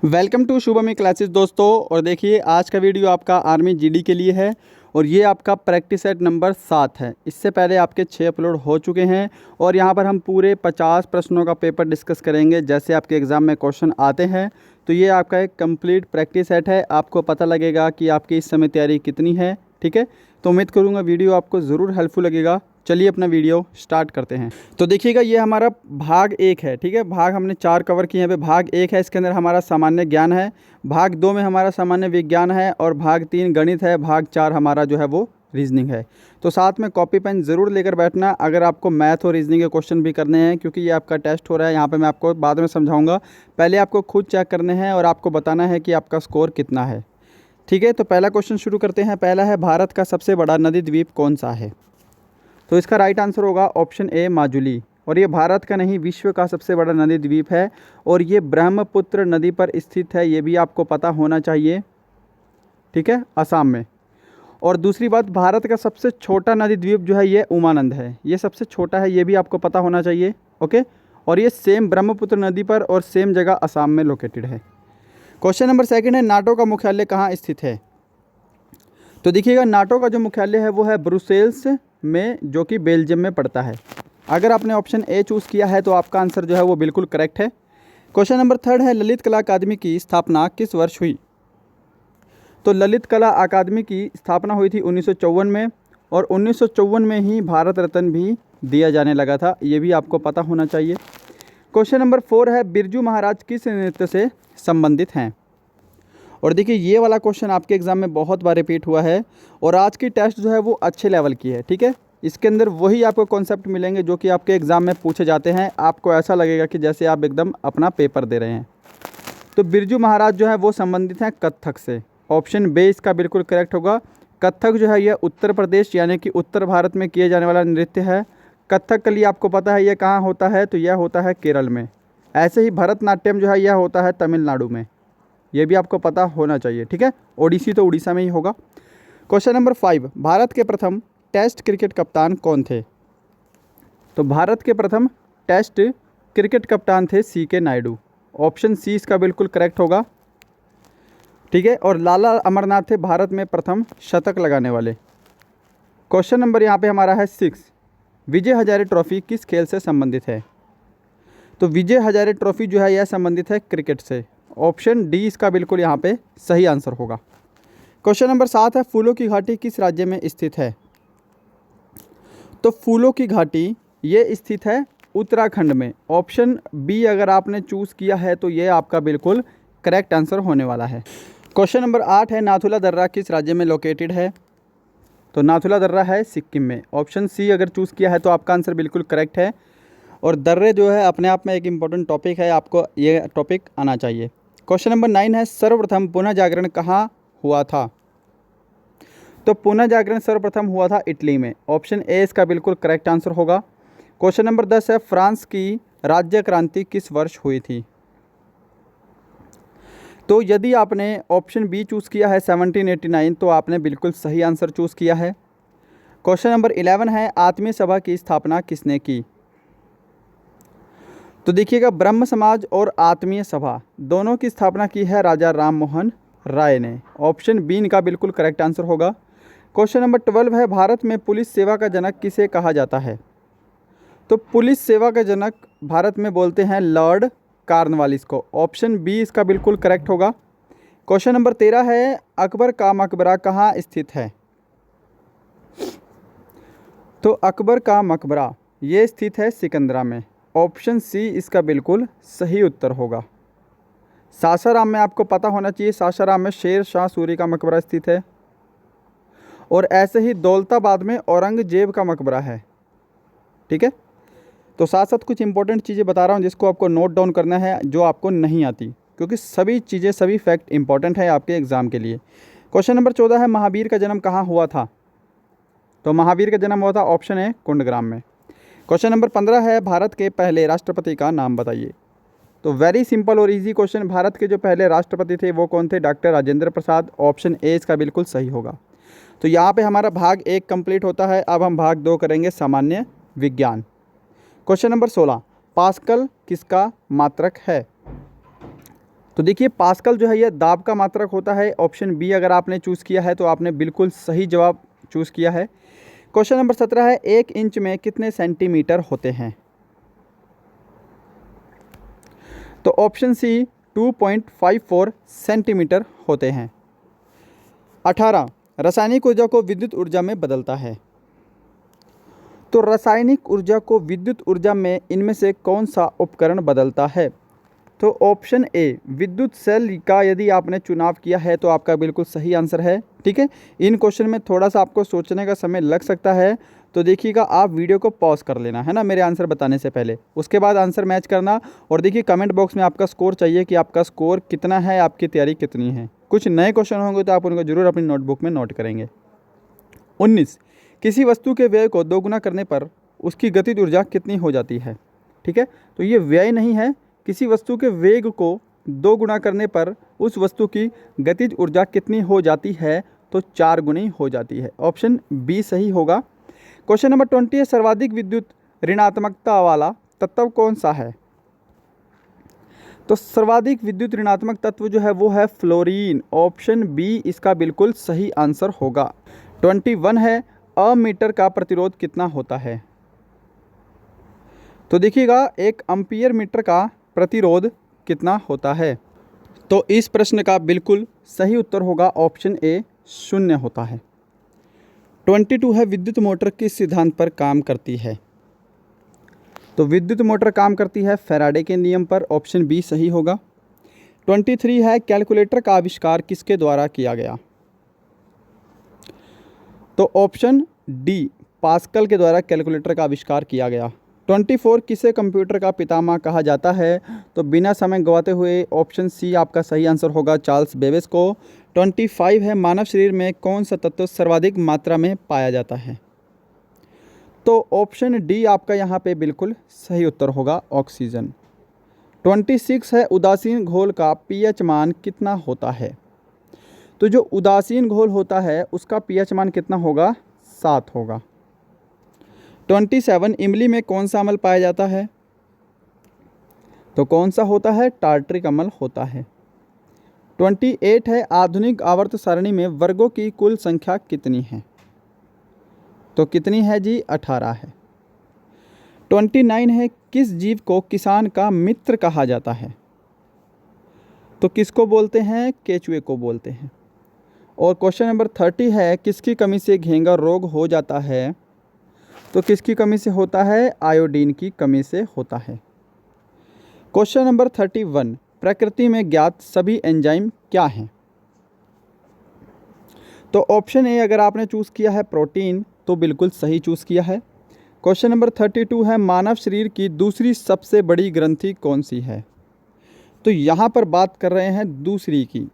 Welcome to शुभमी classes दोस्तों। और देखिए आज का वीडियो आपका आर्मी जीडी के लिए है और ये आपका प्रैक्टिस सेट नंबर 7 है। इससे पहले आपके 6 अपलोड हो चुके हैं और यहाँ पर हम पूरे 50 प्रश्नों का पेपर डिस्कस करेंगे जैसे आपके एग्ज़ाम में क्वेश्चन आते हैं। तो ये आपका एक कंप्लीट प्रैक्टिस सेट है, आपको पता लगेगा कि आपकी इस समय तैयारी कितनी है। ठीक है, तो उम्मीद करूँगा वीडियो आपको ज़रूर हेल्पफुल लगेगा। चलिए अपना वीडियो स्टार्ट करते हैं। तो देखिएगा ये हमारा भाग 1 है। ठीक है, भाग हमने 4 कवर किए हैं। भाग 1 है, इसके अंदर हमारा सामान्य ज्ञान है। भाग 2 में हमारा सामान्य विज्ञान है और भाग 3 गणित है। भाग 4 हमारा जो है वो रीजनिंग है। तो साथ में कॉपी पेन ज़रूर लेकर बैठना अगर आपको मैथ और रीजनिंग के क्वेश्चन भी करने हैं, क्योंकि ये आपका टेस्ट हो रहा है। यहाँ पे मैं आपको बाद में समझाऊंगा, पहले आपको खुद चेक करने हैं और आपको बताना है कि आपका स्कोर कितना है। ठीक है, तो पहला क्वेश्चन शुरू करते हैं। पहला है, भारत का सबसे बड़ा नदी द्वीप कौन सा है? तो इसका राइट आंसर होगा ऑप्शन ए, माजुली। और ये भारत का नहीं विश्व का सबसे बड़ा नदी द्वीप है और ये ब्रह्मपुत्र नदी पर स्थित है, ये भी आपको पता होना चाहिए। ठीक है, असम में। और दूसरी बात, भारत का सबसे छोटा नदी द्वीप जो है ये उमानंद है, ये सबसे छोटा है, ये भी आपको पता होना चाहिए। ओके, और ये सेम ब्रह्मपुत्र नदी पर और सेम जगह असम में लोकेटेड है। क्वेश्चन नंबर 2 है, नाटो का मुख्यालय कहाँ स्थित है? तो देखिएगा नाटो का जो मुख्यालय है वो है ब्रुसेल्स में, जो कि बेल्जियम में पड़ता है। अगर आपने ऑप्शन ए चूज़ किया है तो आपका आंसर जो है वो बिल्कुल करेक्ट है। क्वेश्चन नंबर 3 है, ललित कला अकादमी की स्थापना किस वर्ष हुई? तो ललित कला अकादमी की स्थापना हुई थी 1954 में और 1954 में ही भारत रत्न भी दिया जाने लगा था, ये भी आपको पता होना चाहिए। क्वेश्चन नंबर 4 है, बिरजू महाराज किस नृत्य से संबंधित हैं? और देखिए ये वाला क्वेश्चन आपके एग्ज़ाम में बहुत बार रिपीट हुआ है और आज की टेस्ट जो है वो अच्छे लेवल की है। ठीक है, इसके अंदर वही आपको कॉन्सेप्ट मिलेंगे जो कि आपके एग्ज़ाम में पूछे जाते हैं। आपको ऐसा लगेगा कि जैसे आप एकदम अपना पेपर दे रहे हैं। तो बिरजू महाराज जो है वो संबंधित हैं कत्थक से। ऑप्शन बे इसका बिल्कुल करेक्ट होगा। कत्थक जो है यह उत्तर प्रदेश यानी कि उत्तर भारत में किए जाने वाला नृत्य है। कथकली आपको पता है यह कहाँ होता है? तो यह होता है केरल में। ऐसे ही भरतनाट्यम जो है यह होता है तमिलनाडु में, ये भी आपको पता होना चाहिए। ठीक है, ओडिसी तो उड़ीसा में ही होगा। क्वेश्चन नंबर 5, भारत के प्रथम टेस्ट क्रिकेट कप्तान कौन थे? तो भारत के प्रथम टेस्ट क्रिकेट कप्तान थे सीके नायडू। ऑप्शन सी इसका बिल्कुल करेक्ट होगा। ठीक है, और लाला अमरनाथ थे भारत में प्रथम शतक लगाने वाले। क्वेश्चन नंबर यहाँ पे हमारा है 6, विजय हजारे ट्रॉफी किस खेल से संबंधित है? तो विजय हजारे ट्रॉफी जो है यह संबंधित है क्रिकेट से। ऑप्शन डी इसका बिल्कुल यहाँ पे सही आंसर होगा। क्वेश्चन नंबर 7 है, फूलों की घाटी किस राज्य में स्थित है? तो फूलों की घाटी ये स्थित है उत्तराखंड में। ऑप्शन बी अगर आपने चूज़ किया है तो ये आपका बिल्कुल करेक्ट आंसर होने वाला है। क्वेश्चन नंबर 8 है, नाथुला दर्रा किस राज्य में लोकेटेड है? तो नाथुला दर्रा है सिक्किम में। ऑप्शन सी अगर चूज़ किया है तो आपका आंसर बिल्कुल करेक्ट है। और दर्रे जो है अपने आप में एक इम्पॉर्टेंट टॉपिक है, आपको ये टॉपिक आना चाहिए। क्वेश्चन नंबर 9 है, सर्वप्रथम पुनः जागरण कहाँ हुआ था? तो पुनः जागरण सर्वप्रथम हुआ था इटली में। ऑप्शन ए इसका बिल्कुल करेक्ट आंसर होगा। क्वेश्चन नंबर 10 है, फ्रांस की राज्य क्रांति किस वर्ष हुई थी? तो यदि आपने ऑप्शन बी चूज़ किया है 1789 तो आपने बिल्कुल सही आंसर चूज़ किया है। क्वेश्चन नंबर 11 है, आत्मीय सभा की स्थापना किसने की? तो देखिएगा ब्रह्म समाज और आत्मीय सभा दोनों की स्थापना की है राजा राम मोहन राय ने। ऑप्शन बी इनका बिल्कुल करेक्ट आंसर होगा। क्वेश्चन नंबर 12 है, भारत में पुलिस सेवा का जनक किसे कहा जाता है? तो पुलिस सेवा का जनक भारत में बोलते हैं लॉर्ड कार्नवालिस को। ऑप्शन बी इसका बिल्कुल करेक्ट होगा। क्वेश्चन नंबर 13 है, अकबर का मकबरा कहाँ स्थित है? तो अकबर का मकबरा ये स्थित है सिकंदरा में। ऑप्शन सी इसका बिल्कुल सही उत्तर होगा। सासाराम में आपको पता होना चाहिए, सासाराम में शेर शाह सूरी का मकबरा स्थित है। और ऐसे ही दौलताबाद में औरंगजेब का मकबरा है। ठीक है, तो साथ साथ कुछ इंपॉर्टेंट चीज़ें बता रहा हूँ जिसको आपको नोट डाउन करना है जो आपको नहीं आती, क्योंकि सभी चीज़ें सभी फैक्ट इंपॉर्टेंट है आपके एग्जाम के लिए। क्वेश्चन नंबर 14 है, महावीर का जन्म कहाँ हुआ था? तो महावीर का जन्म हुआ था ऑप्शन ए कुंडग्राम में। क्वेश्चन नंबर 15 है, भारत के पहले राष्ट्रपति का नाम बताइए। तो वेरी सिंपल और इजी क्वेश्चन, भारत के जो पहले राष्ट्रपति थे वो कौन थे? Doctor Rajendra Prasad. Option A इसका बिल्कुल सही होगा। तो यहाँ पे हमारा भाग 1 कंप्लीट होता है। अब हम भाग 2 करेंगे, सामान्य विज्ञान। क्वेश्चन नंबर 16, पास्कल किसका मात्रक है? तो देखिए पास्कल जो है ये दाब का मात्रक होता है। ऑप्शन बी अगर आपने चूज़ किया है तो आपने बिल्कुल सही जवाब चूज़ किया है। क्वेश्चन नंबर 17 है, 1 इंच में कितने सेंटीमीटर होते हैं? तो ऑप्शन सी 2.54 सेंटीमीटर होते हैं। 18 रासायनिक ऊर्जा को विद्युत ऊर्जा में बदलता है। तो रासायनिक ऊर्जा को विद्युत ऊर्जा में इनमें से कौन सा उपकरण बदलता है? तो ऑप्शन ए विद्युत सेल का यदि आपने चुनाव किया है तो आपका बिल्कुल सही आंसर है। ठीक है, इन क्वेश्चन में थोड़ा सा आपको सोचने का समय लग सकता है, तो देखिएगा आप वीडियो को पॉज कर लेना है ना मेरे आंसर बताने से पहले, उसके बाद आंसर मैच करना। और देखिए कमेंट बॉक्स में आपका स्कोर चाहिए कि आपका स्कोर कितना है, आपकी तैयारी कितनी है। कुछ नए क्वेश्चन होंगे तो आप उनको जरूर अपनी नोटबुक में नोट करेंगे। 19 किसी वस्तु के व्यय को दोगुना करने पर उसकी गतिज ऊर्जा कितनी हो जाती है? ठीक है, तो ये व्यय नहीं है, किसी वस्तु के वेग को 2 गुना करने पर उस वस्तु की गतिज ऊर्जा कितनी हो जाती है? तो 4 गुनी हो जाती है। ऑप्शन बी सही होगा। क्वेश्चन नंबर 20 है, सर्वाधिक विद्युत ऋणात्मकता वाला तत्व कौन सा है? तो सर्वाधिक विद्युत ऋणात्मक तत्व जो है वो है फ्लोरीन। ऑप्शन बी इसका बिल्कुल सही आंसर होगा। 21 है, अमीटर का प्रतिरोध कितना होता है? तो देखिएगा 1 एम्पीयर मीटर का प्रतिरोध कितना होता है? तो इस प्रश्न का बिल्कुल सही उत्तर होगा ऑप्शन ए 0 होता है। 22 है, विद्युत मोटर किस सिद्धांत पर काम करती है? तो विद्युत मोटर काम करती है फैराडे के नियम पर। ऑप्शन बी सही होगा। 23 है, कैलकुलेटर का आविष्कार किसके द्वारा किया गया? तो ऑप्शन डी पास्कल के द्वारा कैलकुलेटर का आविष्कार किया गया। 24 किसे कंप्यूटर का पितामह कहा जाता है? तो बिना समय गंवाते हुए ऑप्शन सी आपका सही आंसर होगा, चार्ल्स बेबेज को। 25 है, मानव शरीर में कौन सा तत्व सर्वाधिक मात्रा में पाया जाता है? तो ऑप्शन डी आपका यहाँ पे बिल्कुल सही उत्तर होगा, ऑक्सीजन। 26 है, उदासीन घोल का पीएच मान कितना होता है? तो जो उदासीन घोल होता है उसका पीएच मान कितना होगा? 7 होगा। 27 इमली में कौन सा अम्ल पाया जाता है? तो कौन सा होता है? टार्ट्रिक अम्ल होता है। 28 है, आधुनिक आवर्त सारणी में वर्गों की कुल संख्या कितनी है? तो कितनी है जी? 18 है। 29 है, किस जीव को किसान का मित्र कहा जाता है? तो किसको बोलते हैं? केचुए को बोलते हैं। और क्वेश्चन नंबर 30 है, किसकी कमी से घेंगा रोग हो जाता है? तो किसकी कमी से होता है? आयोडीन की कमी से होता है। क्वेश्चन नंबर 31, प्रकृति में ज्ञात सभी एंजाइम क्या हैं? तो ऑप्शन ए अगर आपने चूज़ किया है प्रोटीन तो बिल्कुल सही चूज़ किया है। क्वेश्चन नंबर 32 है, मानव शरीर की दूसरी सबसे बड़ी ग्रंथि कौन सी है? तो यहाँ पर बात कर रहे हैं दूसरी की,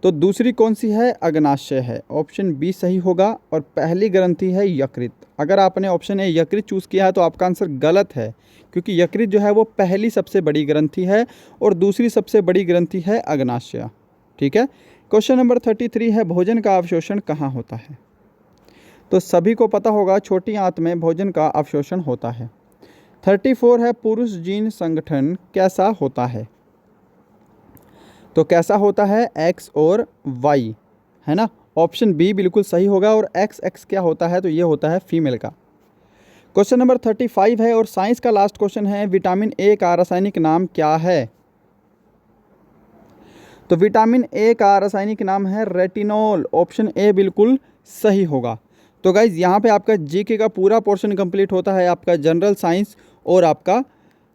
तो दूसरी कौन सी है? अग्नाशय है। ऑप्शन बी सही होगा। और पहली ग्रंथि है यकृत। अगर आपने ऑप्शन ए यकृत चूज़ किया है तो आपका आंसर गलत है, क्योंकि यकृत जो है वो पहली सबसे बड़ी ग्रंथि है और दूसरी सबसे बड़ी ग्रंथि है अग्नाशय। ठीक है। क्वेश्चन नंबर 33 है, भोजन का अवशोषण कहाँ होता है? तो सभी को पता होगा छोटी आंत में भोजन का अवशोषण होता है। 34 है, पुरुष जीन संगठन कैसा होता है? तो कैसा होता है? एक्स और वाई, है ना। ऑप्शन बी बिल्कुल सही होगा। और एक्स एक्स क्या होता है? तो ये होता है फीमेल का। क्वेश्चन नंबर 35 है और साइंस का लास्ट क्वेश्चन है, विटामिन ए का रासायनिक नाम क्या है? तो विटामिन ए का रासायनिक नाम है रेटिनॉल। ऑप्शन ए बिल्कुल सही होगा। तो गाइज यहाँ पे आपका जीके का पूरा पोर्शन कंप्लीट होता है, आपका जनरल साइंस और आपका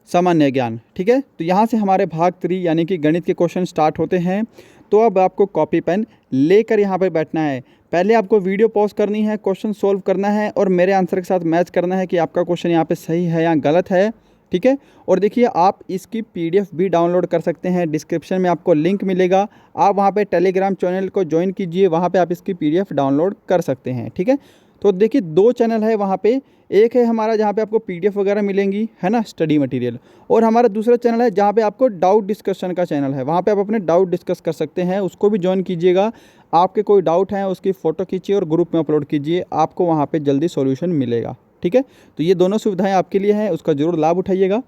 सामान्य ज्ञान। ठीक है, तो यहाँ से हमारे भाग 3 यानी कि गणित के क्वेश्चन स्टार्ट होते हैं। तो अब आपको कॉपी पेन लेकर यहाँ पे बैठना है। पहले आपको वीडियो पॉज करनी है, क्वेश्चन सोल्व करना है और मेरे आंसर के साथ मैच करना है कि आपका क्वेश्चन यहाँ पे सही है या गलत है। ठीक है, और देखिए आप इसकी पीडीएफ भी डाउनलोड कर सकते हैं, डिस्क्रिप्शन में आपको लिंक मिलेगा। आप वहाँ पे टेलीग्राम चैनल को ज्वाइन कीजिए, वहाँ पे आप इसकी पीडीएफ डाउनलोड कर सकते हैं। ठीक है, तो देखिए 2 चैनल है वहाँ पे, एक है हमारा जहाँ पे आपको पीडीएफ वगैरह मिलेंगी, है ना, स्टडी मटेरियल, और हमारा दूसरा चैनल है जहाँ पे आपको डाउट डिस्कशन का चैनल है, वहाँ पे आप अपने डाउट डिस्कस कर सकते हैं, उसको भी ज्वाइन कीजिएगा। आपके कोई डाउट हैं उसकी फ़ोटो खींचिए और ग्रुप में अपलोड कीजिए, आपको वहाँ पे जल्दी सॉल्यूशन मिलेगा। ठीक है, तो ये दोनों सुविधाएं आपके लिए हैं, उसका जरूर लाभ उठाइएगा।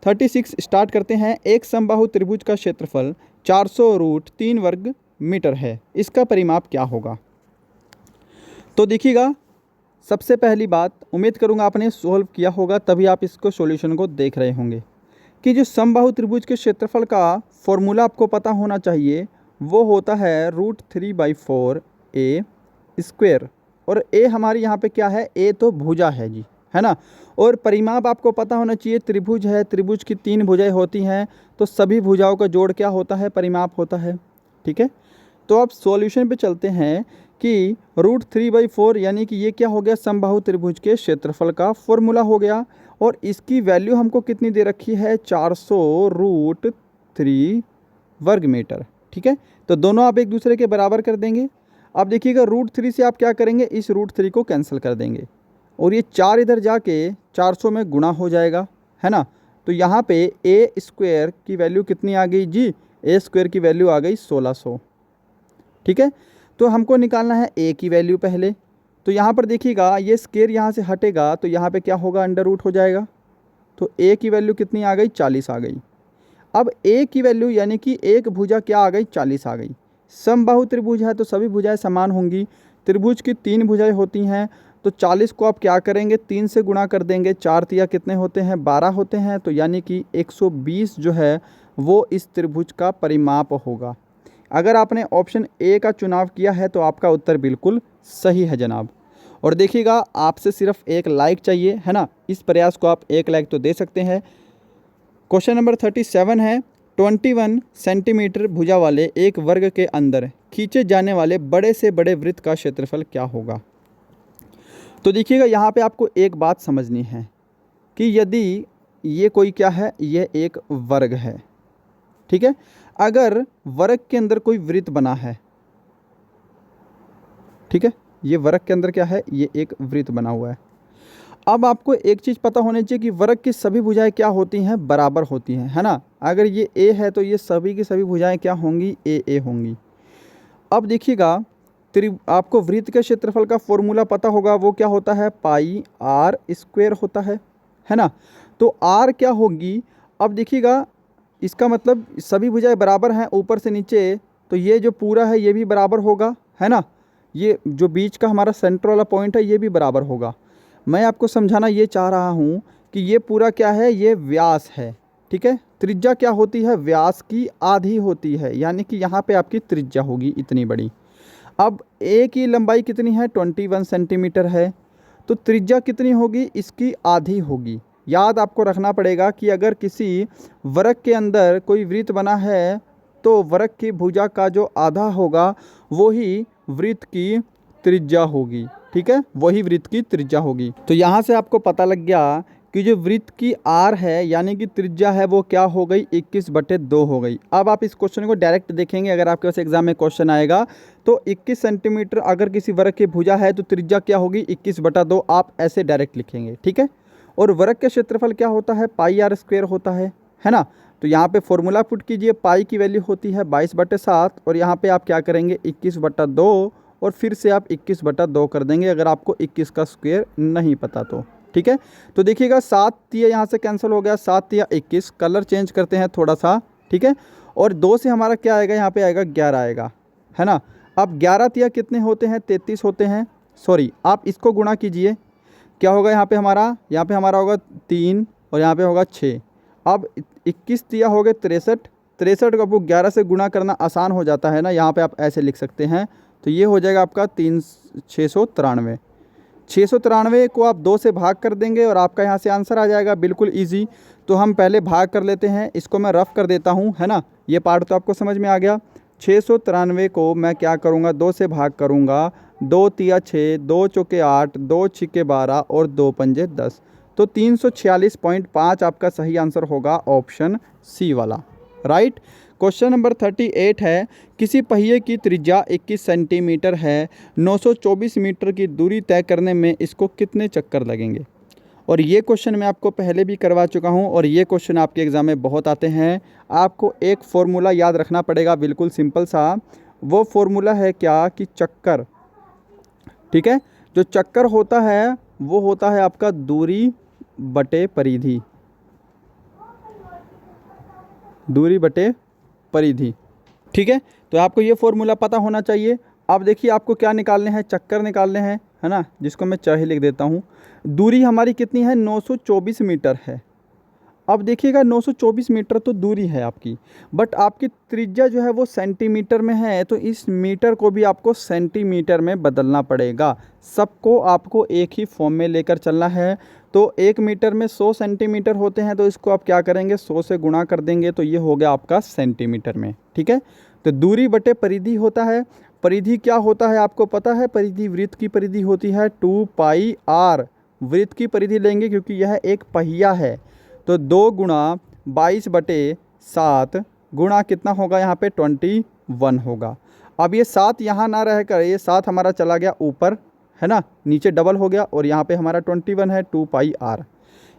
36 स्टार्ट करते हैं। एक समबाहु त्रिभुज का क्षेत्रफल 400√3 वर्ग मीटर है, इसका परिमाप क्या होगा। तो देखिएगा, सबसे पहली बात, उम्मीद करूंगा आपने सॉल्व किया होगा तभी आप इसको सॉल्यूशन को देख रहे होंगे, कि जो समबाहु त्रिभुज के क्षेत्रफल का फॉर्मूला आपको पता होना चाहिए, वो होता है √3/4a²। और a हमारी यहाँ पे क्या है, a तो भुजा है जी, है ना। और परिमाप आपको पता होना चाहिए, त्रिभुज है, त्रिभुज की 3 भुजाएं होती हैं, तो सभी भुजाओं का जोड़ क्या होता है, परिमाप होता है। ठीक है, तो अब सॉल्यूशन पे चलते हैं कि √3/4 यानी कि ये क्या हो गया, समबाहु त्रिभुज के क्षेत्रफल का फॉर्मूला हो गया। और इसकी वैल्यू हमको कितनी दे रखी है, 400√3 वर्ग मीटर। ठीक है, तो दोनों आप एक दूसरे के बराबर कर देंगे। अब देखिएगा, √3 से आप क्या करेंगे, इस √3 को कैंसिल कर देंगे और ये 4 इधर जाके 400 में गुणा हो जाएगा, है ना। तो यहाँ पे a² की वैल्यू कितनी आ गई जी, a² की वैल्यू आ गई 1600। ठीक है, तो हमको निकालना है a की वैल्यू पहले। तो यहाँ पर देखिएगा, ये स्क्वायर यहाँ से हटेगा तो यहाँ पे क्या होगा, अंडर रूट हो जाएगा। तो a की वैल्यू कितनी आ गई, 40 आ गई। अब a की वैल्यू यानी कि एक भुजा क्या आ गई, 40 आ गई। समबाहु त्रिभुज है तो सभी भुजाएं समान होंगी। त्रिभुज की 3 भुजाएं होती हैं, तो 40 को आप क्या करेंगे, 3 से गुणा कर देंगे। 4 तिया कितने होते हैं, 12 होते हैं। तो यानी कि 120 जो है वो इस त्रिभुज का परिमाप होगा। अगर आपने ऑप्शन ए का चुनाव किया है तो आपका उत्तर बिल्कुल सही है जनाब। और देखिएगा, आपसे सिर्फ एक लाइक चाहिए, है ना। इस प्रयास को आप एक लाइक तो दे सकते हैं। क्वेश्चन नंबर 37 है, 21 सेंटीमीटर भुजा वाले एक वर्ग के अंदर खींचे जाने वाले बड़े से बड़े वृत्त का क्षेत्रफल क्या होगा। तो देखिएगा, यहाँ पे आपको एक बात समझनी है कि यदि ये कोई क्या है, ये एक वर्ग है। ठीक है, अगर वर्ग के अंदर कोई वृत्त बना है, ठीक है, ये वर्ग के अंदर क्या है, ये एक वृत्त बना हुआ है। अब आपको एक चीज़ पता होनी चाहिए कि वर्ग की सभी भुजाएं क्या होती हैं, बराबर होती हैं, है ना। अगर ये a है तो ये सभी की सभी भुजाएं क्या होंगी, a होंगी। अब देखिएगा, आपको वृत्त के क्षेत्रफल का फॉर्मूला पता होगा, वो क्या होता है, πr² होता है ना। तो r क्या होगी, अब देखिएगा, इसका मतलब सभी भुजाएं बराबर हैं ऊपर से नीचे, तो ये जो पूरा है ये भी बराबर होगा, है ना। ये जो बीच का हमारा सेंटर वाला पॉइंट है ये भी बराबर होगा। मैं आपको समझाना ये चाह रहा हूँ कि ये पूरा क्या है, ये व्यास है। ठीक है, त्रिज्या क्या होती है, व्यास की आधी होती है, यानी कि यहाँ पे आपकी त्रिज्या होगी इतनी बड़ी। अब a की लंबाई कितनी है, 21 सेंटीमीटर है, तो त्रिज्या कितनी होगी, इसकी आधी होगी। याद आपको रखना पड़ेगा कि अगर किसी वर्ग के अंदर कोई वृत्त बना है तो वर्ग की भुजा का जो आधा होगा वही वृत्त की त्रिज्या होगी। ठीक है, वही वृत्त की त्रिज्या होगी। तो यहाँ से आपको पता लग गया कि जो वृत्त की आर है यानी कि त्रिज्या है वो क्या हो गई, 21/2 हो गई। अब आप इस क्वेश्चन को डायरेक्ट देखेंगे, अगर आपके पास एग्जाम में क्वेश्चन आएगा तो 21 सेंटीमीटर अगर किसी वर्ग की भुजा है तो त्रिज्या क्या होगी, 21/2, आप ऐसे डायरेक्ट लिखेंगे। ठीक है, और वर्ग के क्षेत्रफल क्या होता है, πr² होता है ना। तो यहाँ पे फॉर्मूला पुट कीजिए, पाई की वैल्यू होती है 22/7 और यहाँ पे आप क्या करेंगे, 21/2 और फिर से आप 21/2 कर देंगे अगर आपको 21 का स्क्वायर नहीं पता तो। ठीक है, तो देखिएगा 7 तिया यहाँ से कैंसिल हो गया, 7 तिया 21, कलर चेंज करते हैं थोड़ा सा। ठीक है, और 2 से हमारा क्या आएगा, यहाँ पे आएगा 11 आएगा, है ना। अब 11 तिया कितने होते हैं, 33 होते हैं। सॉरी, आप इसको गुणा कीजिए, क्या होगा यहाँ पे हमारा होगा 3 और यहाँ पे होगा 6। अब 21 तिया हो गए 63, 63 को आपको 11 से गुणा करना आसान हो जाता है ना, यहाँ पे आप ऐसे लिख सकते हैं। तो ये हो जाएगा आपका 693। 693 को आप 2 से भाग कर देंगे और आपका यहाँ से आंसर आ जाएगा, बिल्कुल इजी। तो हम पहले भाग कर लेते हैं, इसको मैं रफ कर देता हूँ, है ना। ये पार्ट तो आपको समझ में आ गया। 693 को मैं क्या करूँगा, 2 से भाग करूँगा, 2 तिया 6, 2 चौके 8, 2 छिक्के 12 और 2 पंजे 10। तो 346.5 आपका सही आंसर होगा ऑप्शन सी वाला, राइट। क्वेश्चन नंबर 38 है, किसी पहिए की त्रिज्या 21 सेंटीमीटर है, 924 मीटर की दूरी तय करने में इसको कितने चक्कर लगेंगे। और ये क्वेश्चन मैं आपको पहले भी करवा चुका हूँ और ये क्वेश्चन आपके एग्ज़ाम में बहुत आते हैं। आपको एक फ़ॉर्मूला याद रखना पड़ेगा, बिल्कुल सिंपल सा। वो फ़ॉर्मूला है क्या कि चक्कर। ठीक है, जो चक्कर होता है वो होता है आपका दूरी बटे परिधि, दूरी बटे परिधि। ठीक है, तो आपको ये फॉर्मूला पता होना चाहिए। अब देखिए आपको क्या निकालने हैं, चक्कर निकालने हैं, है ना, जिसको मैं चाहे लिख देता हूँ। दूरी हमारी कितनी है, 924 मीटर है। अब देखिएगा 924 मीटर तो दूरी है आपकी, बट आपकी त्रिज्या जो है वो सेंटीमीटर में है, तो इस मीटर को भी आपको सेंटीमीटर में बदलना पड़ेगा। सबको आपको एक ही फॉर्म में लेकर चलना है। तो 1 मीटर में 100 सेंटीमीटर होते हैं, तो इसको आप क्या करेंगे, 100 से गुणा कर देंगे, तो ये हो गया आपका सेंटीमीटर में। ठीक है, तो दूरी बटे परिधि होता है। परिधि क्या होता है आपको पता है, परिधि वृत्त की परिधि होती है 2πr। वृत्त की परिधि लेंगे क्योंकि यह एक पहिया है, तो 2 गुणा 22/7 गुणा कितना होगा यहाँ पे 21 होगा। अब ये 7 यहाँ ना रह कर, ये 7 हमारा चला गया ऊपर, है ना, नीचे डबल हो गया, और यहाँ पे हमारा 21 है 2πr।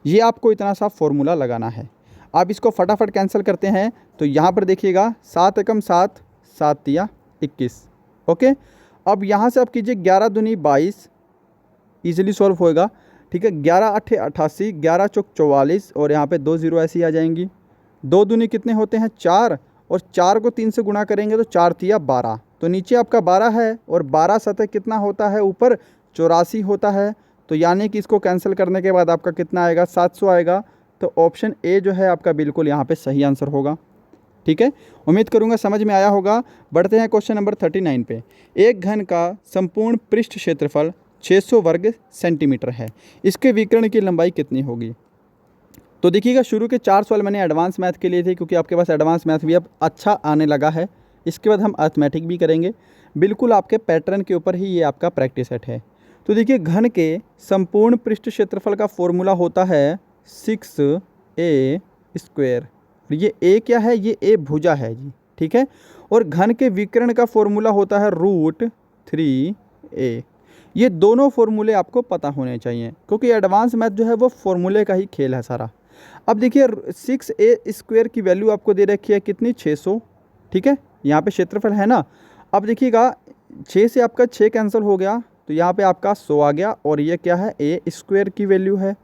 ये आपको इतना सा फॉर्मूला लगाना है। आप इसको फटाफट कैंसिल करते हैं, तो यहाँ पर देखिएगा 7 एकम 7, 7 तिया 21। ओके, अब यहाँ से आप कीजिए 11 दूनी 22, ईजिली सॉल्व होएगा। ठीक है, 11 8 88, 11 चौक 44, और यहाँ पे 2 जीरो ऐसी आ जाएंगी। 2 दूनी कितने होते हैं 4, और 4 को 3 से गुणा करेंगे तो 4 तिया 12, तो नीचे आपका 12 है, और 12 सतह कितना होता है ऊपर 84 होता है। तो यानी कि इसको कैंसिल करने के बाद आपका कितना आएगा, 700 आएगा। तो ऑप्शन ए जो है आपका बिल्कुल यहाँ पे सही आंसर होगा। ठीक है, उम्मीद करूँगा समझ में आया होगा। बढ़ते हैं क्वेश्चन नंबर 39 पे। एक घन का संपूर्ण पृष्ठ क्षेत्रफल 600 वर्ग सेंटीमीटर है, इसके विकर्ण की लंबाई कितनी होगी। तो देखिएगा शुरू के 4 सवाल मैंने एडवांस मैथ के लिए थे, क्योंकि आपके पास एडवांस मैथ भी अब अच्छा आने लगा है। इसके बाद हम अर्थमेटिक भी करेंगे, बिल्कुल आपके पैटर्न के ऊपर ही ये आपका प्रैक्टिस सेट है। तो देखिए घन के संपूर्ण पृष्ठ क्षेत्रफल का फॉर्मूला होता है 6a²। ये a क्या है, ये a भुजा है जी। ठीक है, और घन के विकर्ण का फॉर्मूला होता है √3a। ये दोनों फॉर्मूले आपको पता होने चाहिए, क्योंकि एडवांस मैथ जो है वो फॉर्मूले का ही खेल है सारा। अब देखिए 6a² की वैल्यू आपको दे रखी है कितनी, 600। ठीक है, यहाँ पे क्षेत्रफल है ना। अब देखिएगा 6 से आपका 6 कैंसिल हो गया, तो यहाँ पे आपका 100 आ गया, और ये क्या है, a² की वैल्यू है।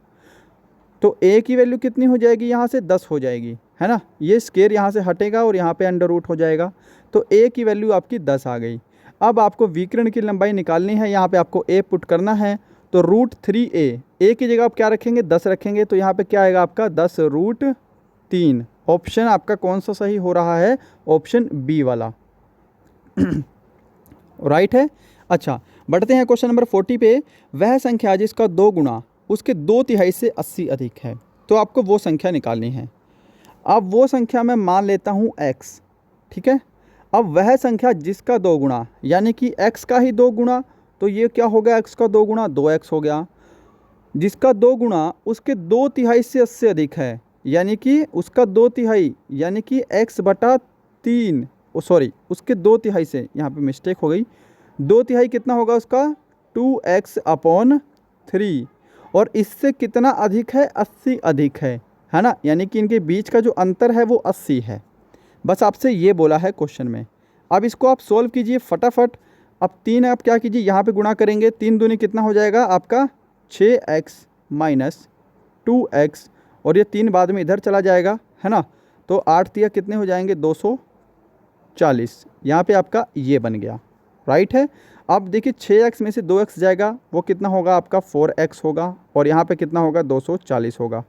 तो a की वैल्यू कितनी हो जाएगी, यहाँ से 10 हो जाएगी, है ना। ये स्क्वायर यहाँ से हटेगा और यहाँ पे अंडर रूट हो जाएगा, तो a की वैल्यू आपकी 10 आ गई। अब आपको विकर्ण की लंबाई निकालनी है, यहाँ पे आपको a पुट करना है, तो √3a, a की जगह आप क्या रखेंगे, 10 रखेंगे, तो यहाँ पे क्या आएगा आपका 10√3। ऑप्शन आपका कौन सा सही हो रहा है, ऑप्शन बी वाला राइट है। अच्छा, बढ़ते हैं क्वेश्चन नंबर 40 पे। वह संख्या जिसका 2 गुणा उसके 2/3 से 80 अधिक है, तो आपको वो संख्या निकालनी है। अब वो संख्या मैं मान लेता हूँ x। ठीक है, अब वह संख्या जिसका 2 गुणा, यानी कि x का ही 2 गुणा, तो ये क्या हो गया, x का 2 गुणा 2x हो गया। जिसका 2 गुणा उसके 2/3 से 80 अधिक है, यानी कि उसका 2/3, यानी कि x/3, सॉरी उसके 2/3 से, यहाँ पे मिस्टेक हो गई, 2/3 कितना होगा उसका 2x/3, और इससे कितना अधिक है, 80 अधिक है ना, यानी कि इनके बीच का जो अंतर है वो 80 है। बस आपसे ये बोला है क्वेश्चन में। अब इसको आप सोल्व कीजिए फटाफट। अब 3 आप क्या कीजिए, यहाँ पे गुणा करेंगे, 3 दूनी कितना हो जाएगा आपका 6x - 2x, और ये 3 बाद में इधर चला जाएगा, है ना, तो 8 तिया कितने हो जाएंगे 240। यहाँ पे आपका ये बन गया, राइट है। अब देखिए 6x में से 2x जाएगा, वो कितना होगा आपका 4x होगा, और यहाँ पे कितना होगा 240 होगा।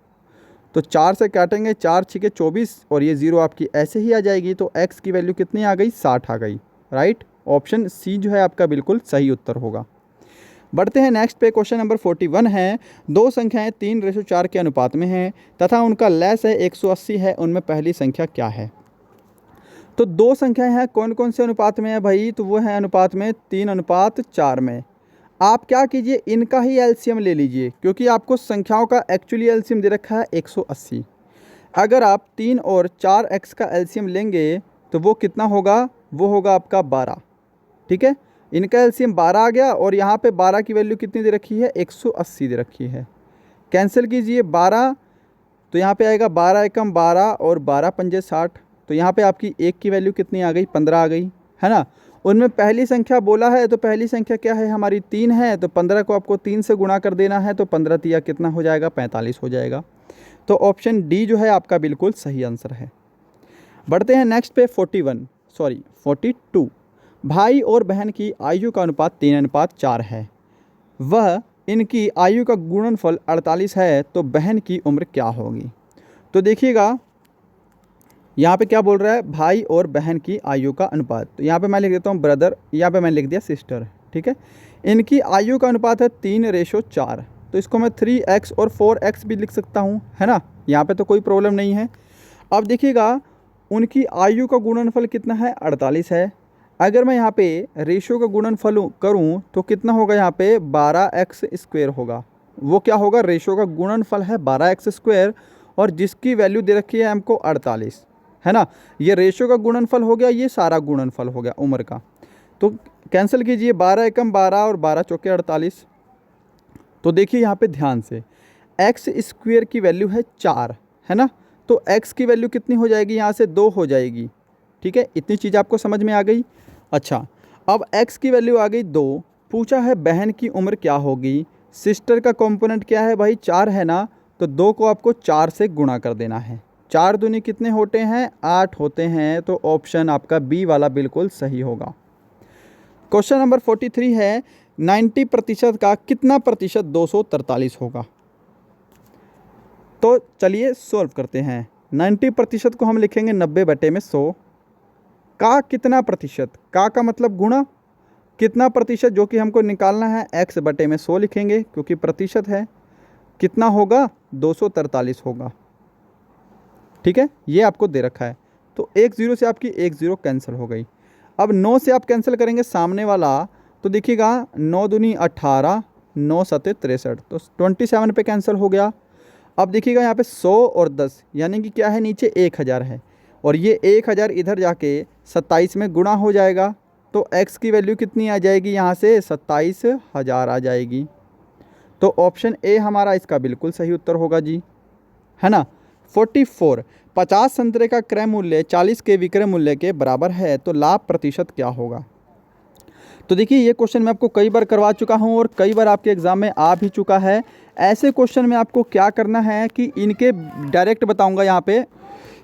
तो 4 से काटेंगे, 4 × 6 = 24, और ये 0 आपकी ऐसे ही आ जाएगी, तो x की वैल्यू कितनी आ गई, 60 आ गई, राइट। ऑप्शन सी जो है आपका बिल्कुल सही उत्तर होगा। बढ़ते हैं नेक्स्ट पे, क्वेश्चन नंबर 41 है। दो संख्याएं 3:4 के अनुपात में हैं तथा उनका लैस है 180 है, उनमें पहली संख्या क्या है। तो दो संख्याएं हैं, कौन कौन से अनुपात में है भाई, तो वो है अनुपात में 3:4 में। आप क्या कीजिए, इनका ही एलसीएम ले लीजिए, क्योंकि आपको संख्याओं का एक्चुअली एलसीएम दे रखा है 180। अगर आप 3 और 4x का एलसीएम लेंगे तो वो कितना होगा, वो होगा आपका 12। ठीक है, इनका एलसीएम 12 आ गया, और यहाँ पे 12 की वैल्यू कितनी दे रखी है, 180 दे रखी है। कैंसिल कीजिए 12, तो यहाँ पे आएगा 12 एकम 12 और 12 पंजे 60, तो यहाँ पे आपकी 1 की वैल्यू कितनी आ गई, 15 आ गई, है ना। उनमें पहली संख्या बोला है, तो पहली संख्या क्या है हमारी 3 है, तो 15 को आपको 3 से गुणा कर देना है, तो 15 तिया कितना हो जाएगा, 45 हो जाएगा। तो ऑप्शन डी जो है आपका बिल्कुल सही आंसर है। बढ़ते हैं नेक्स्ट पे 41। 42 भाई और बहन की आयु का अनुपात 3:4 है, वह इनकी आयु का गुणनफल 48 है, तो बहन की उम्र क्या होगी। तो देखिएगा यहाँ पे क्या बोल रहा है, भाई और बहन की आयु का अनुपात। तो यहाँ पे मैं लिख देता हूँ ब्रदर, यहाँ पे मैंने लिख दिया सिस्टर, ठीक है। इनकी आयु का अनुपात है 3:4, तो इसको मैं 3x और 4x भी लिख सकता हूँ, है ना। यहाँ पे तो कोई प्रॉब्लम नहीं है। अब देखिएगा उनकी आयु का गुणनफल कितना है, 48 है। अगर मैं यहाँ पे रेशियो का गुणनफल करूँ तो कितना होगा, यहाँ पे 12x² होगा। वो क्या होगा, रेशियो का गुणनफल है 12x², और जिसकी वैल्यू दे रखी है हमको 48, है ना। ये रेशियो का गुणनफल हो गया, ये सारा गुणनफल हो गया उम्र का। तो कैंसिल कीजिए, 12 एकम 12 और 12 चौके 48। तो देखिए यहाँ पे ध्यान से, x² की वैल्यू है 4, है ना। तो x की वैल्यू कितनी हो जाएगी, यहाँ से 2 हो जाएगी, ठीक है। इतनी चीज़ आपको समझ में आ गई। अच्छा, अब x की वैल्यू आ गई 2। पूछा है बहन की उम्र क्या होगी। सिस्टर का कंपोनेंट क्या है भाई, 4 है ना, तो 2 को आपको 4 से गुणा कर देना है। 4 दूनी कितने होते हैं, 8 होते हैं। तो ऑप्शन आपका बी वाला बिल्कुल सही होगा। क्वेश्चन नंबर 43 है, 90% का कितना प्रतिशत 243 होगा। तो चलिए सॉल्व करते हैं। 90% को हम लिखेंगे 90/100। का कितना प्रतिशत, का मतलब गुणा, कितना प्रतिशत जो कि हमको निकालना है, x/100 लिखेंगे क्योंकि प्रतिशत है। कितना होगा, 243 होगा, ठीक है। ये आपको दे रखा है। तो 1 0 से आपकी 1 0 कैंसिल हो गई। अब 9 से आप कैंसिल करेंगे सामने वाला, तो देखिएगा 9 दूनी 18, 9 7 63, तो 27 पे कैंसिल हो गया। अब देखिएगा यहाँ पे 100 और 10 यानी कि क्या है, नीचे 1000 है, और ये 1000 इधर जाके 27 में गुणा हो जाएगा। तो x की वैल्यू कितनी आ जाएगी, यहाँ से 27,000 आ जाएगी। तो ऑप्शन ए हमारा इसका बिल्कुल सही उत्तर होगा जी, है ना। 44, 50 संतरे का क्रय मूल्य 40 के विक्रय मूल्य के बराबर है, तो लाभ प्रतिशत क्या होगा। तो देखिए ये क्वेश्चन मैं आपको कई बार करवा चुका हूँ और कई बार आपके एग्जाम में आ भी चुका है। ऐसे क्वेश्चन में आपको क्या करना है कि इनके डायरेक्ट बताऊंगा यहाँ पे,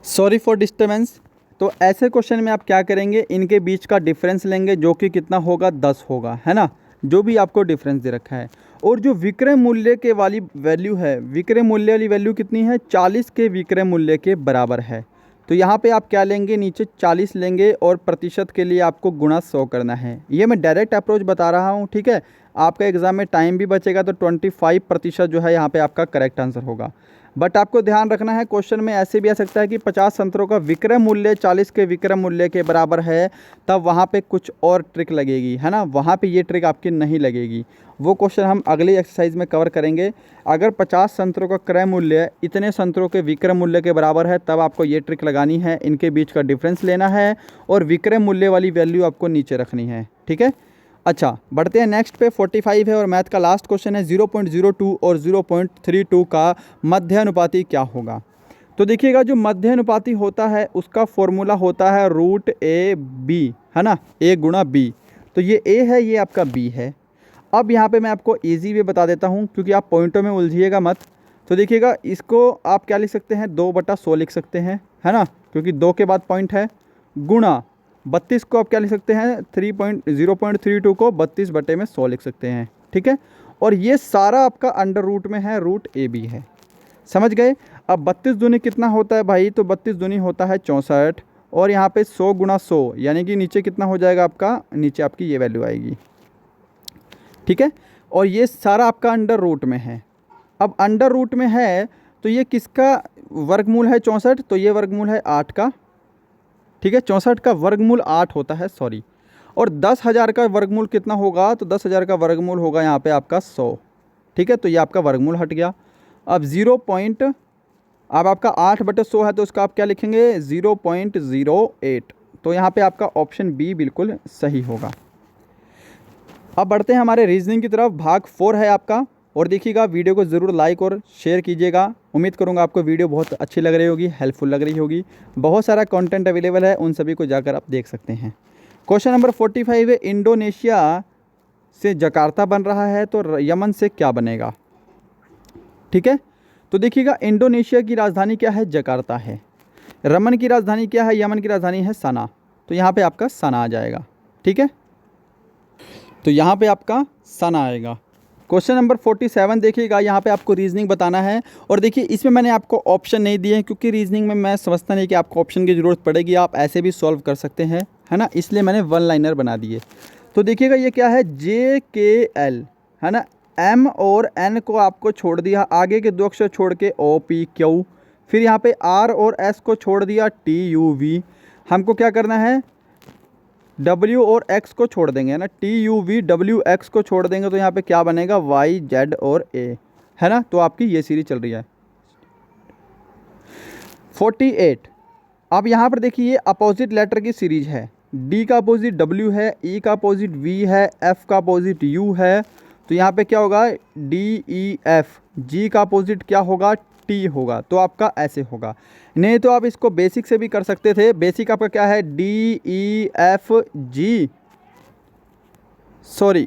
सॉरी फॉर डिस्टर्बेंस। तो ऐसे क्वेश्चन में आप क्या करेंगे, इनके बीच का डिफरेंस लेंगे जो कि कितना होगा, 10 होगा, है ना, जो भी आपको डिफरेंस दे रखा है। और जो विक्रय मूल्य के वाली वैल्यू है, विक्रय मूल्य वाली वैल्यू कितनी है, 40 के विक्रय मूल्य के बराबर है। तो यहाँ पे आप क्या लेंगे, नीचे 40 लेंगे और प्रतिशत के लिए आपको गुणा 100 करना है। ये मैं डायरेक्ट अप्रोच बता रहा हूँ, ठीक है। आपका एग्जाम में टाइम भी बचेगा, तो 25% जो है यहाँ पे आपका करेक्ट आंसर होगा। बट आपको ध्यान रखना है, क्वेश्चन में ऐसे भी आ सकता है कि 50 संतरों का विक्रय मूल्य 40 के विक्रय मूल्य के बराबर है, तब वहाँ पे कुछ और ट्रिक लगेगी, है ना। वहाँ पे ये ट्रिक आपकी नहीं लगेगी। वो क्वेश्चन हम अगली एक्सरसाइज में कवर करेंगे। अगर 50 संतरों का क्रय मूल्य इतने संतरों के विक्रय मूल्य के बराबर है, तब आपको ये ट्रिक लगानी है, इनके बीच का डिफरेंस लेना है और विक्रय मूल्य वाली वैल्यू आपको नीचे रखनी है, ठीक है। अच्छा, बढ़ते हैं नेक्स्ट पे। 45 है और मैथ का लास्ट क्वेश्चन है, 0.02 और 0.32 का मध्यानुपाती क्या होगा। तो देखिएगा जो मध्यानुपाती होता है उसका फॉर्मूला होता है √a/b, है ना, a गुणा b। तो ये a है, ये आपका b है। अब यहाँ पे मैं आपको ईजी वे बता देता हूँ क्योंकि आप पॉइंटों में उलझिएगा मत। तो देखिएगा इसको आप क्या लिख सकते हैं, 2/100 लिख सकते हैं, है ना, क्योंकि 2 के बाद पॉइंट है, गुणा 32 को आप क्या लिख सकते हैं, 0.32 को 32/100 लिख सकते हैं, ठीक है। और ये सारा आपका अंडर रूट में है, √ab है, समझ गए। अब 32 दूनी कितना होता है भाई, तो 32 दूनी होता है 64, और यहाँ पे 100 × 100 यानी कि नीचे कितना हो जाएगा आपका, नीचे आपकी ये वैल्यू आएगी, ठीक है। और ये सारा आपका अंडर रूट में है। अब अंडर रूट में है तो ये किसका वर्गमूल है, 64, तो ये वर्गमूल है 8 का, ठीक है। 64 का वर्गमूल 8 होता है, सॉरी। और 10,000 का वर्गमूल कितना होगा, तो 10,000 का वर्गमूल होगा यहाँ पे आपका 100, ठीक है। तो ये आपका वर्गमूल हट गया। अब अब आपका 8/100 है, तो उसका आप क्या लिखेंगे, 0.08। तो यहाँ पे आपका ऑप्शन बी बिल्कुल सही होगा। अब बढ़ते हैं हमारे रीजनिंग की तरफ। भाग 4 है आपका, और देखिएगा वीडियो को ज़रूर लाइक और शेयर कीजिएगा। उम्मीद करूँगा आपको वीडियो बहुत अच्छी लग रही होगी, हेल्पफुल लग रही होगी। बहुत सारा कंटेंट अवेलेबल है, उन सभी को जाकर आप देख सकते हैं। क्वेश्चन नंबर 45 है, इंडोनेशिया से जकार्ता बन रहा है, तो यमन से क्या बनेगा, ठीक है। तो देखिएगा इंडोनेशिया की राजधानी क्या है, जकार्ता है। यमन की राजधानी क्या है, यमन की राजधानी है सना, तो यहाँ पे आपका सन आ जाएगा। ठीक है, तो यहाँ पे आपका सन आएगा। क्वेश्चन नंबर 47 देखिएगा, यहाँ पे आपको रीजनिंग बताना है। और देखिए इसमें मैंने आपको ऑप्शन नहीं दिए हैं क्योंकि रीजनिंग में मैं समझता नहीं कि आपको ऑप्शन की ज़रूरत पड़ेगी, आप ऐसे भी सॉल्व कर सकते हैं, है ना, इसलिए मैंने वन लाइनर बना दिए। तो देखिएगा ये क्या है, JKL, है ना, M और N को आपको छोड़ दिया, आगे के 2 अक्षर छोड़ के OPQ, फिर यहाँ पे R और S को छोड़ दिया TUV। हमको क्या करना है, W और X को छोड़ देंगे, है ना, TUV W X को छोड़ देंगे तो यहाँ पे क्या बनेगा, Y Z और A, है ना। तो आपकी ये सीरीज चल रही है। 48, अब यहाँ पर देखिए ये अपोजिट लेटर की सीरीज है। D का अपोजिट W है, E का अपोजिट V है, F का अपोजिट U है। तो यहाँ पे क्या होगा, DEF, G का अपोजिट क्या होगा, T होगा। तो आपका ऐसे होगा, नहीं तो आप इसको बेसिक से भी कर सकते थे। बेसिक आपका क्या है, DEFG, सॉरी,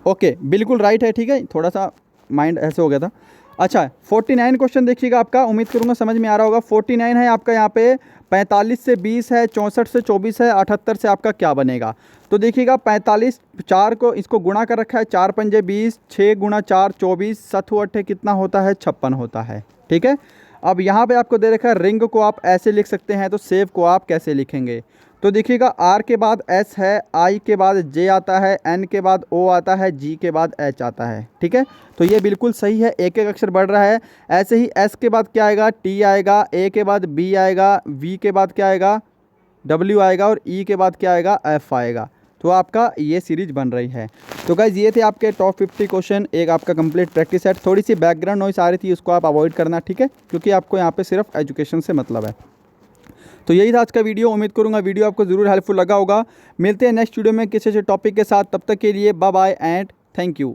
ओके बिल्कुल राइट है। ठीक है, थोड़ा सा माइंड ऐसे हो गया था। अच्छा 49 क्वेश्चन देखिएगा आपका, उम्मीद करूँगा समझ में आ रहा होगा। 49 है आपका, यहाँ पे 45 से 20 है, 64 से 24 है, 78 से आपका क्या बनेगा। तो देखिएगा 45, 4 को इसको गुणा कर रखा है, 4 पंजे 20, 6 गुणा 4 24, 7 8 कितना होता है, 56 होता है। ठीक है, अब यहाँ पे आपको दे रखा है रिंग को आप ऐसे लिख सकते हैं, तो सेव को आप कैसे लिखेंगे। तो देखिएगा R के बाद S है, I के बाद J आता है, N के बाद O आता है, G के बाद H आता है। ठीक है, तो ये बिल्कुल सही है, एक एक अक्षर बढ़ रहा है। ऐसे ही S के बाद क्या आएगा, T आएगा, A के बाद B आएगा, V के बाद क्या आएगा, W आएगा, और E के बाद क्या आएगा, F आएगा। तो आपका ये सीरीज बन रही है। तो गाइज ये थे आपके टॉप 50 क्वेश्चन, एक आपका कंप्लीट प्रैक्टिस सेट। थोड़ी सी बैकग्राउंड नॉइस आ रही थी, उसको आप अवॉइड करना, ठीक है, क्योंकि आपको यहाँ पे सिर्फ एजुकेशन से मतलब है। तो यही था आज का वीडियो, उम्मीद करूँगा वीडियो आपको ज़रूर हेल्पफुल लगा होगा। मिलते हैं नेक्स्ट वीडियो में किसी टॉपिक के साथ, तब तक के लिए bye bye and thank you.